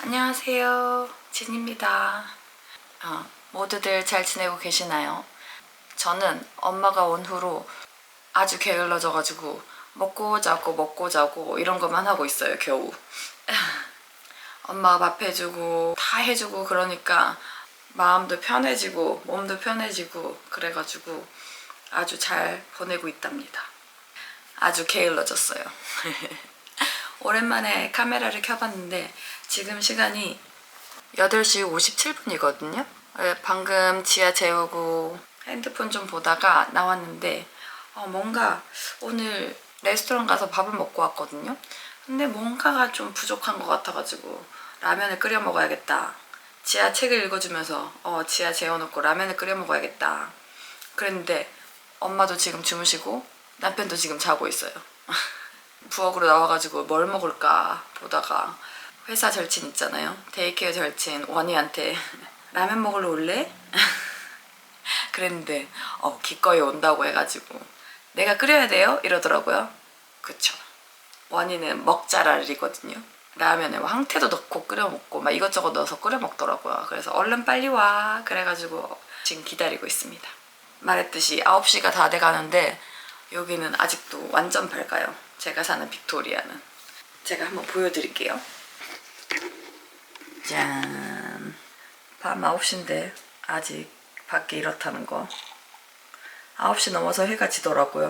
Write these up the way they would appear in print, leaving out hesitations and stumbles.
안녕하세요, 진입니다. 모두들 잘 지내고 계시나요? 저는 엄마가 온 후로 아주 게을러져가지고 먹고 자고 이런 것만 하고 있어요, 겨우. 엄마가 밥 해주고 다 해주고 그러니까 마음도 편해지고 몸도 편해지고 그래가지고 아주 잘 보내고 있답니다. 아주 게을러졌어요. 오랜만에 카메라를 켜봤는데 지금 시간이 8시 57분이거든요. 방금 지하 재우고 핸드폰 좀 보다가 나왔는데 뭔가 오늘 레스토랑 가서 밥을 먹고 왔거든요. 근데 뭔가가 좀 부족한 것 같아가지고 라면을 끓여 먹어야겠다. 지하 책을 읽어주면서 지하 재워놓고 라면을 끓여 먹어야겠다. 그랬는데 엄마도 지금 주무시고 남편도 지금 자고 있어요. 부엌으로 나와가지고 뭘 먹을까 보다가 회사 절친 있잖아요. 데이케어 절친 원희한테 라면 먹으러 올래? 그랬는데 기꺼이 온다고 해가지고 내가 끓여야 돼요? 이러더라고요. 그쵸. 원희는 먹자랄이거든요. 라면에 황태도 넣고 끓여 먹고 막 이것저것 넣어서 끓여 먹더라고요. 그래서 얼른 빨리 와 그래가지고 지금 기다리고 있습니다. 말했듯이 9시가 다 돼가는데 여기는 아직도 완전 밝아요. 제가 사는 빅토리아는. 제가 한번 보여드릴게요. 짠. 밤 9시인데 아직 밖에 이렇다는 거. 9시 넘어서 해가 지더라고요.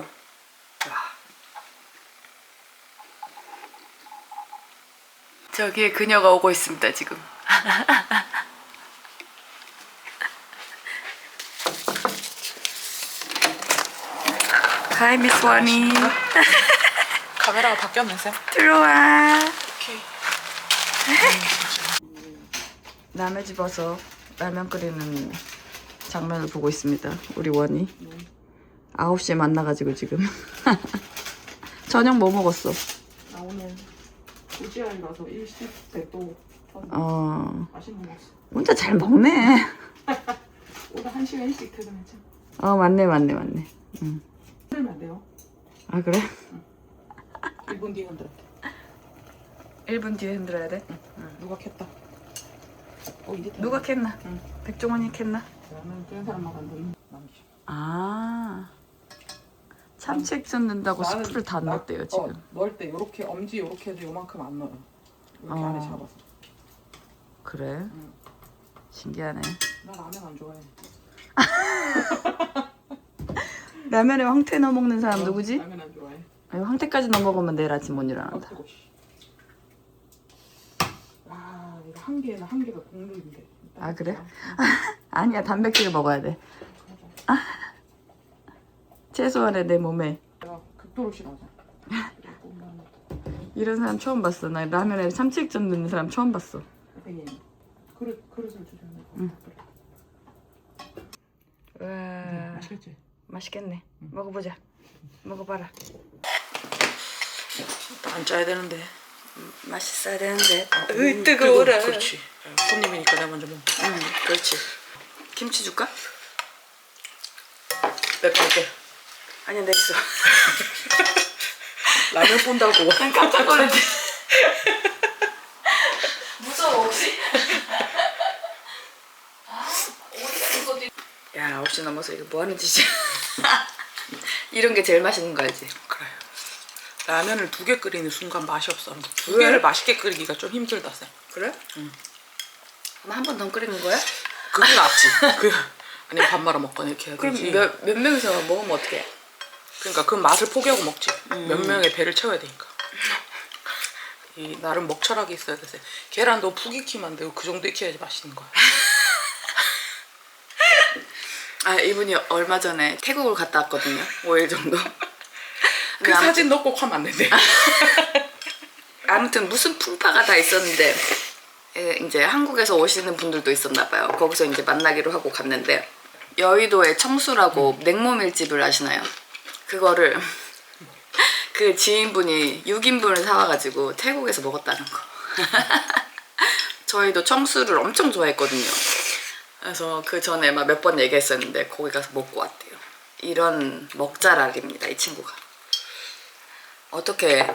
와. 저기에 그녀가 오고 있습니다, 지금. Hi, Miss 원희. 카메라가 바뀌었면서 들어와. 오케이. 남의 집 와서 라면 끓이는 장면을 보고 있습니다. 우리 원희. 9시에 만나가지고 지금. 저녁 뭐 먹었어? 나 오늘 우지아이라서 일식 때또 맛있는 거 먹었어. 혼자 잘 먹네. 오늘 1시간 일찍 퇴근했지. 맞네. 응. 흔들면 안 돼요. 아, 그래? 1분 뒤에 흔들어. 1분 뒤에 흔들어야 돼? 응. 누가 켰다. 이제 누가 캤나? 응. 백종원이 캤나? 라면 끓는 사람만 만드는 남기. 참치액젓 넣는다고 스프를 다 넣었대요, 지금. 넣을 때 요렇게 엄지 요렇게 해도 요만큼 안 넣어요. 이렇게 안에 잡아서. 그래? 응. 신기하네. 나 라면 안 좋아해. 라면에 황태 넣어 먹는 사람 누구지? 라면 안 좋아해. 아니, 황태까지 넣어 먹으면 내일 아침 못 일어난다. 뜨거워. 이거 한 개는 한 개가 국물인데. 아, 그래? 아니야, 단백질을 먹어야 돼. 최소한의 내 몸에. 내가 극도로 싫어하잖아. 이런 사람 처음 봤어. 나 라면에 참치액젓 넣는 사람 처음 봤어. 선생님 그릇을 주셨네. 응. 우와, 맛있겠지? 맛있겠네. 먹어보자. 먹어봐라. 앉아야 되는데. 맛있어야 되는데. 으이, 뜨거워라. 그렇지. 손님이니까 내가 먼저 먹어. 응, 그렇지. 김치 줄까? 내가 할게. 아니야, 내 있어. 라면 본다고. 난 깜짝 놀랐지. 무서워, 혹시? 야, 9시 넘어서 이거 뭐 하는 짓이야? 이런 게 제일 맛있는 거 알지? 그래. 라면을 2개 끓이는 순간 맛이 없어. 2개를 맛있게 끓이기가 좀 힘들다 쌤. 그래? 응. 그럼 한 번 더 끓이는 거야? 그게 낫지. 아니면 밥 말아 먹거나 이렇게 해야 그럼 되지. 몇 명이서 먹으면 어떡해? 그러니까 그 맛을 포기하고 먹지. 몇 명의 배를 채워야 되니까. 이 나름 먹철하게 있어야 돼. 계란도 푹 익히면 안 되고 그 정도 익혀야지 맛있는 거야. 이분이 얼마 전에 태국을 갔다 왔거든요. 5일 정도. 그 사진 넣고 하면 안 된대. 아무튼 무슨 풍파가 다 있었는데 이제 한국에서 오시는 분들도 있었나 봐요. 거기서 이제 만나기로 하고 갔는데 여의도에 청수라고 냉모밀집을 아시나요? 그거를 그 지인분이 6인분을 사와가지고 태국에서 먹었다는 거. 저희도 청수를 엄청 좋아했거든요. 그래서 그 전에 막 몇 번 얘기했었는데 거기 가서 먹고 왔대요. 이런 먹자랄입니다, 이 친구가. 어떻게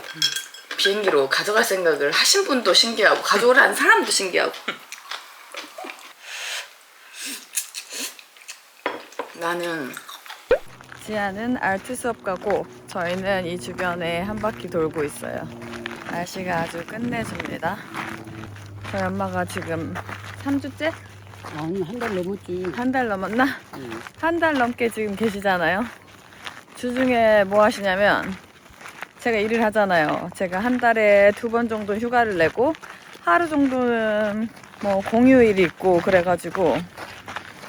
비행기로 가져갈 생각을 하신 분도 신기하고 가져오라는 사람도 신기하고. 나는 지아는 아트 수업 가고 저희는 이 주변에 한 바퀴 돌고 있어요. 날씨가 아주 끝내줍니다. 저희 엄마가 지금 3주째? 아니, 한 달 넘었지. 한 달 넘었나? 응. 한 달 넘게 지금 계시잖아요. 주중에 뭐 하시냐면 제가 일을 하잖아요. 제가 한 달에 2번 정도 휴가를 내고 하루 정도는 뭐 공휴일이 있고 그래가지고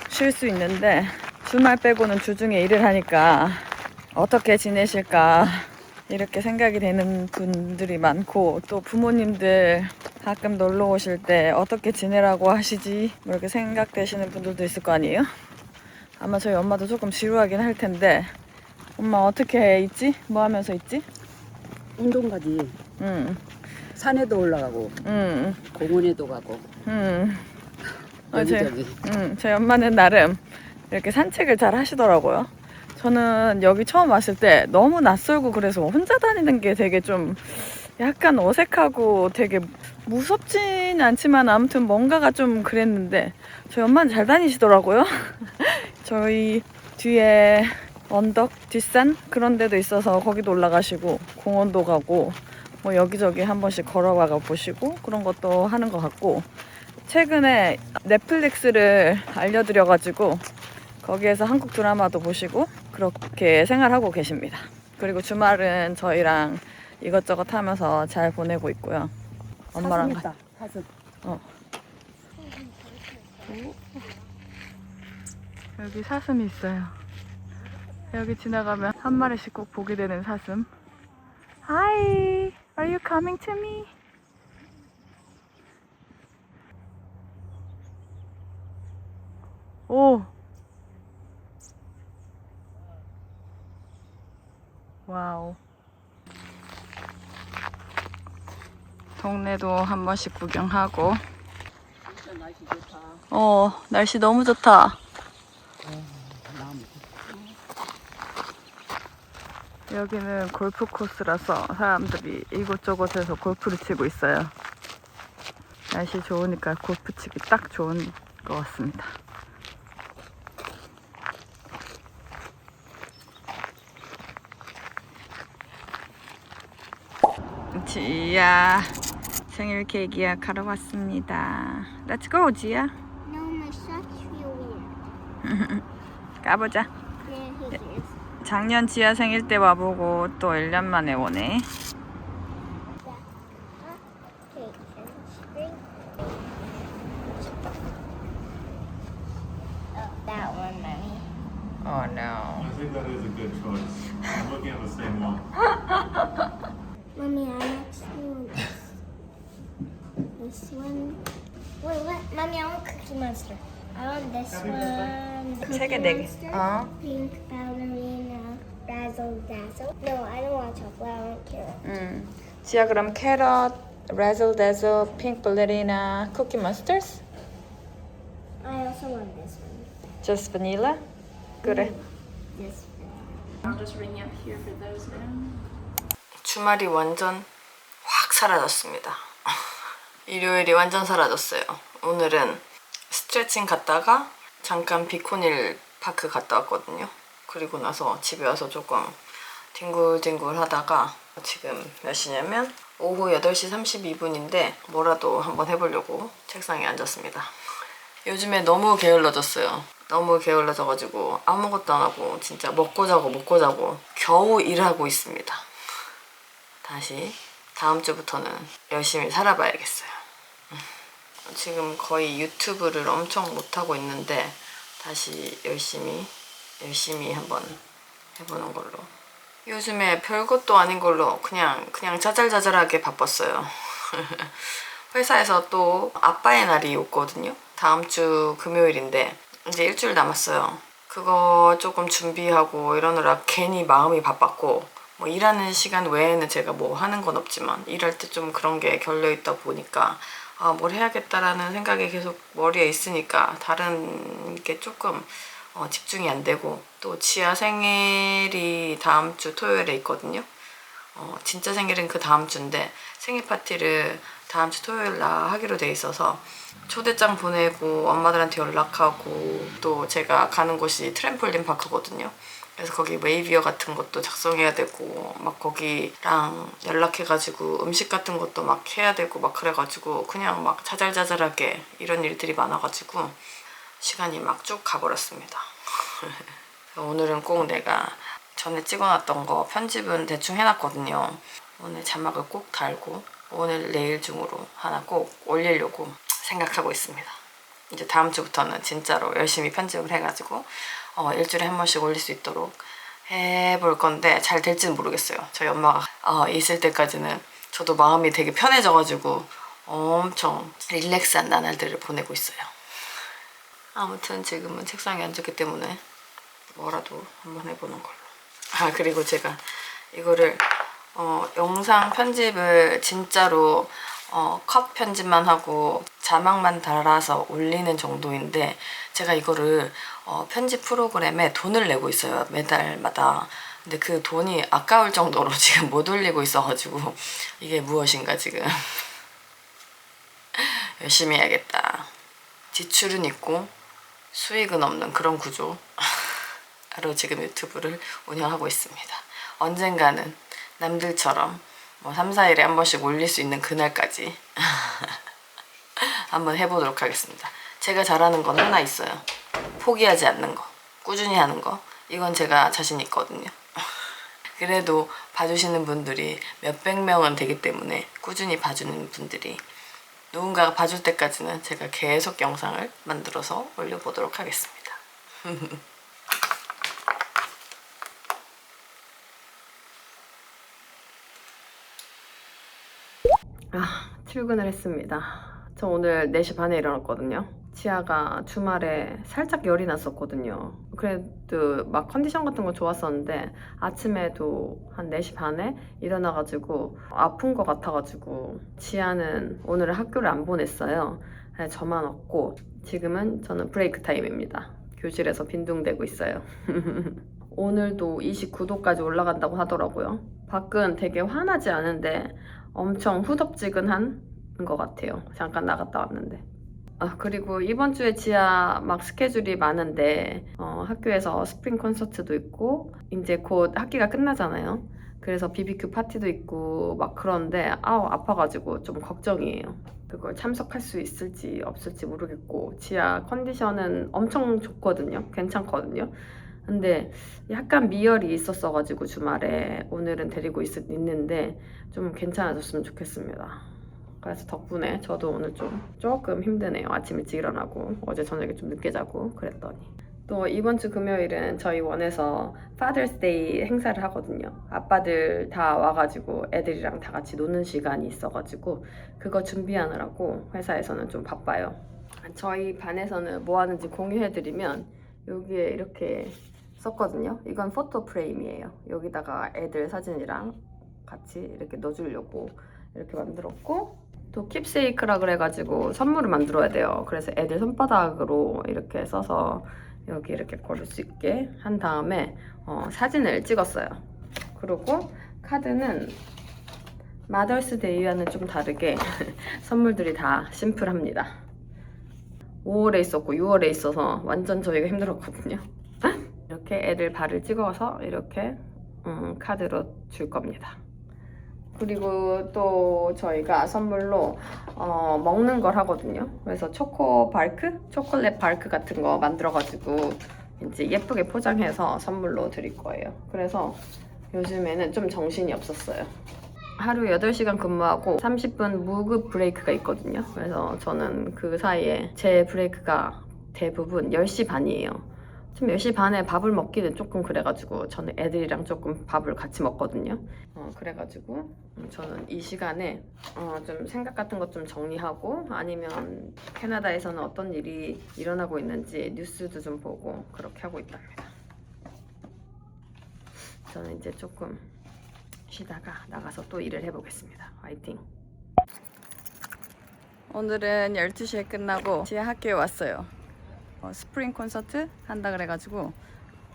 쉴 수 있는데 주말 빼고는 주중에 일을 하니까 어떻게 지내실까 이렇게 생각이 되는 분들이 많고, 또 부모님들 가끔 놀러 오실 때 어떻게 지내라고 하시지 뭐 이렇게 생각되시는 분들도 있을 거 아니에요? 아마 저희 엄마도 조금 지루하긴 할 텐데. 엄마 어떻게 있지? 뭐 하면서 있지? 운동 가지. 응, 산에도 올라가고, 응, 공원에도 가고, 응. 여기저기. 저희 엄마는 나름 이렇게 산책을 잘 하시더라고요. 저는 여기 처음 왔을 때 너무 낯설고 그래서 혼자 다니는 게 되게 좀 약간 어색하고 되게 무섭진 않지만 아무튼 뭔가가 좀 그랬는데 저희 엄마는 잘 다니시더라고요. 저희 뒤에 언덕, 뒷산 그런 데도 있어서 거기도 올라가시고 공원도 가고 뭐 여기저기 한 번씩 걸어가 보시고 그런 것도 하는 것 같고, 최근에 넷플릭스를 알려드려가지고 거기에서 한국 드라마도 보시고 그렇게 생활하고 계십니다. 그리고 주말은 저희랑 이것저것 하면서 잘 보내고 있고요. 엄마랑 사슴 있다. 사슴. 여기 사슴이 있어요. 여기 지나가면 한 마리씩 꼭 보게 되는 사슴. Hi, are you coming to me? 오. 와우. 동네도 한 번씩 구경하고. 진짜 날씨 좋다. 날씨 너무 좋다. 나무. 여기는 골프 코스라서 사람들이 이곳저곳에서 골프를 치고 있어요. 날씨 좋으니까 골프 치기 딱 좋은 것 같습니다. 지야 생일 케이크 예약하러 왔습니다. Let's go, 지야. No, my socks feel weird. 가보자. Yeah, he is. 작년 지야 생일 때 와보고 또 1년 만에 오네. Okay, and spring. Oh, that one, mommy. Oh no. I think that is a good choice. I'm looking at the same one. Mommy, I actually want this. This one. Wait, what? Mommy, I want Cookie Monster. I want this one. Cookie 세 개, 네 개. Monster, Pink Ballerina, Razzle Dazzle. No, I don't want chocolate. I want carrot. 지야 그럼 캐럿, razzle dazzle, pink ballerina, cookie monsters? I also want this one. Just vanilla? 그래. This one. I'll just ring you up here for those now. 주말이 완전 확 사라졌습니다. 일요일이 완전 사라졌어요. 오늘은 스트레칭 갔다가 잠깐 비코닐 파크 갔다 왔거든요. 그리고 나서 집에 와서 조금 뒹굴뒹굴 하다가 지금 몇 시냐면 오후 8시 32분인데 뭐라도 한번 해보려고 책상에 앉았습니다. 요즘에 너무 게을러졌어요. 너무 게을러져가지고 아무것도 안 하고 진짜 먹고 자고 겨우 일하고 있습니다. 다시 다음 주부터는 열심히 살아봐야겠어요. 지금 거의 유튜브를 엄청 못하고 있는데 다시 열심히 한번 해보는 걸로. 요즘에 별것도 아닌 걸로 그냥 자잘자잘하게 바빴어요. 회사에서 또 아빠의 날이 오거든요. 다음 주 금요일인데 이제 일주일 남았어요. 그거 조금 준비하고 이러느라 괜히 마음이 바빴고, 뭐 일하는 시간 외에는 제가 뭐 하는 건 없지만 일할 때 좀 그런 게 결려있다 보니까 뭘 해야겠다라는 생각이 계속 머리에 있으니까 다른 게 조금 집중이 안 되고, 또 지아 생일이 다음 주 토요일에 있거든요. 진짜 생일은 그 다음 주인데 생일 파티를 다음 주 토요일 날 하기로 돼 있어서 초대장 보내고 엄마들한테 연락하고 또 제가 가는 곳이 트램폴린 파크거든요. 그래서 거기 웨이비어 같은 것도 작성해야 되고 막 거기랑 연락해가지고 음식 같은 것도 막 해야 되고 막 그래가지고 그냥 막 자잘자잘하게 이런 일들이 많아가지고 시간이 막 쭉 가버렸습니다. 오늘은 꼭 내가 전에 찍어놨던 거 편집은 대충 해놨거든요. 오늘 자막을 꼭 달고 오늘 내일 중으로 하나 꼭 올리려고 생각하고 있습니다. 이제 다음 주부터는 진짜로 열심히 편집을 해가지고 일주일에 한 번씩 올릴 수 있도록 해볼 건데 잘 될지는 모르겠어요. 저희 엄마가 있을 때까지는 저도 마음이 되게 편해져가지고 엄청 릴렉스한 나날들을 보내고 있어요. 아무튼 지금은 책상에 앉았기 때문에 뭐라도 한번 해보는 걸로. 그리고 제가 이거를 영상 편집을 진짜로 컷 편집만 하고 자막만 달아서 올리는 정도인데 제가 이거를 편집 프로그램에 돈을 내고 있어요. 매달마다. 근데 그 돈이 아까울 정도로 지금 못 올리고 있어가지고 이게 무엇인가 지금. 열심히 해야겠다. 지출은 있고 수익은 없는 그런 구조로 지금 유튜브를 운영하고 있습니다. 언젠가는 남들처럼 3, 4일에 한 번씩 올릴 수 있는 그날까지 한번 해보도록 하겠습니다. 제가 잘하는 건 하나 있어요. 포기하지 않는 거, 꾸준히 하는 거. 이건 제가 자신 있거든요. 그래도 봐주시는 분들이 몇백 명은 되기 때문에 꾸준히 봐주는 분들이 누군가가 봐줄 때까지는 제가 계속 영상을 만들어서 올려보도록 하겠습니다. 출근을 했습니다. 저 오늘 4시 반에 일어났거든요. 지아가 주말에 살짝 열이 났었거든요. 그래도 막 컨디션 같은 건 좋았었는데 아침에도 한 4시 반에 일어나가지고 아픈 것 같아가지고 지아는 오늘 학교를 안 보냈어요. 저만 왔고 지금은 저는 브레이크 타임입니다. 교실에서 빈둥대고 있어요. 오늘도 29도까지 올라간다고 하더라고요. 밖은 되게 환하지 않은데 엄청 후덥지근한 것 같아요. 잠깐 나갔다 왔는데. 그리고 이번 주에 지아 막 스케줄이 많은데 학교에서 스프링 콘서트도 있고 이제 곧 학기가 끝나잖아요. 그래서 BBQ 파티도 있고 막 그런데 아파가지고 좀 걱정이에요. 그걸 참석할 수 있을지 없을지 모르겠고 지아 컨디션은 엄청 좋거든요. 괜찮거든요. 근데 약간 미열이 있었어가지고 주말에 오늘은 데리고 있는데 좀 괜찮아졌으면 좋겠습니다. 그래서 덕분에 저도 오늘 조금 힘드네요. 아침 일찍 일어나고 어제 저녁에 좀 늦게 자고 그랬더니. 또 이번 주 금요일은 저희 원에서 Father's Day 행사를 하거든요. 아빠들 다 와가지고 애들이랑 다 같이 노는 시간이 있어가지고 그거 준비하느라고 회사에서는 좀 바빠요. 저희 반에서는 뭐 하는지 공유해드리면 여기에 이렇게 썼거든요. 이건 포토 프레임이에요. 여기다가 애들 사진이랑 같이 이렇게 넣어주려고 이렇게 만들었고 또 킵세이크라 그래가지고 선물을 만들어야 돼요. 그래서 애들 손바닥으로 이렇게 써서 여기 이렇게 걸을 수 있게 한 다음에 사진을 찍었어요. 그리고 카드는 마더스데이와는 좀 다르게 선물들이 다 심플합니다. 5월에 있었고 6월에 있어서 완전 저희가 힘들었거든요. 이렇게 애들 발을 찍어서 이렇게 카드로 줄 겁니다. 그리고 또 저희가 선물로 먹는 걸 하거든요. 그래서 초콜릿 바크 같은 거 만들어가지고 이제 예쁘게 포장해서 선물로 드릴 거예요. 그래서 요즘에는 좀 정신이 없었어요. 하루 8시간 근무하고 30분 무급 브레이크가 있거든요. 그래서 저는 그 사이에 제 브레이크가 대부분 10시 반이에요. 좀 10시 반에 밥을 먹기는 조금 그래가지고 저는 애들이랑 조금 밥을 같이 먹거든요. 그래가지고 저는 이 시간에 좀 생각 같은 것 좀 정리하고 아니면 캐나다에서는 어떤 일이 일어나고 있는지 뉴스도 좀 보고 그렇게 하고 있답니다. 저는 이제 조금 쉬다가 나가서 또 일을 해보겠습니다. 화이팅! 오늘은 12시에 끝나고 지하 학교에 왔어요. 스프링 콘서트 한다 그래가지고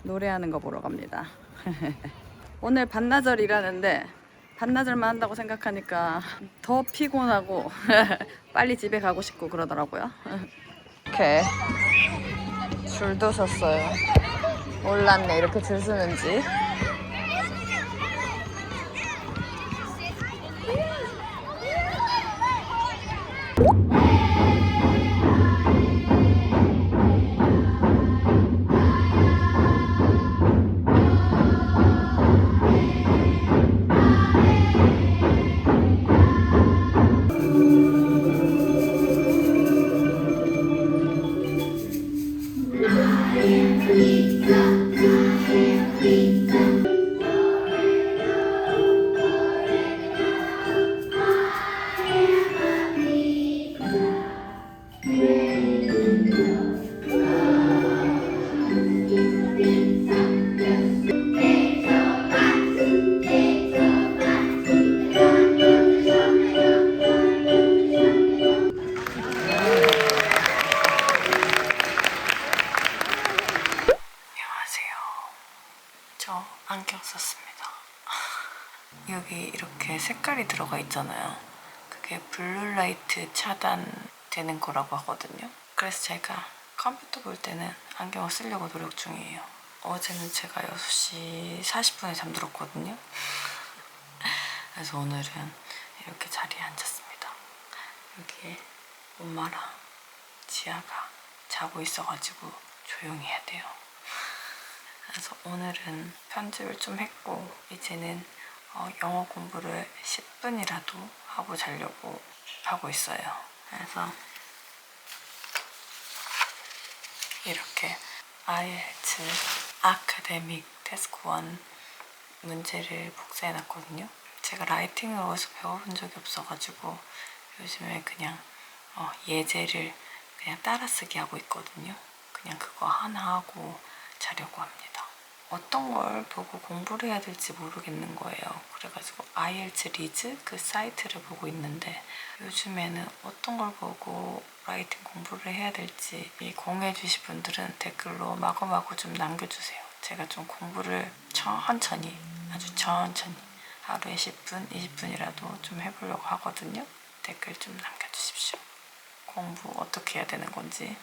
노래하는 거 보러 갑니다. 오늘 반나절이라는데 반나절만 한다고 생각하니까 더 피곤하고 빨리 집에 가고 싶고 그러더라고요. 이렇게 줄도 섰어요. 몰랐네 이렇게 줄 서는지. 저 안경 썼습니다. 여기 이렇게 색깔이 들어가 있잖아요. 그게 블루라이트 차단되는 거라고 하거든요. 그래서 제가 컴퓨터 볼 때는 안경을 쓰려고 노력 중이에요. 어제는 제가 6시 40분에 잠들었거든요. 그래서 오늘은 이렇게 자리에 앉았습니다. 여기에 엄마랑 지아가 자고 있어가지고 조용히 해야 돼요. 그래서 오늘은 편집을 좀 했고 이제는 영어 공부를 10분이라도 하고 자려고 하고 있어요. 그래서 이렇게 IELTS 아카데믹 테스트 1 문제를 복사해놨거든요. 제가 라이팅을 어디서 배워본 적이 없어가지고 요즘에 그냥 예제를 그냥 따라쓰기 하고 있거든요. 그냥 그거 하나 하고 자려고 합니다. 어떤 걸 보고 공부를 해야 될지 모르겠는 거예요. 그래가지고 IELTS 리즈 그 사이트를 보고 있는데 요즘에는 어떤 걸 보고 라이팅 공부를 해야 될지 공유해 주실 분들은 댓글로 마구마구 좀 남겨주세요. 제가 좀 공부를 천천히 아주 천천히 하루에 10분, 20분이라도 좀 해보려고 하거든요. 댓글 좀 남겨주십시오. 공부 어떻게 해야 되는 건지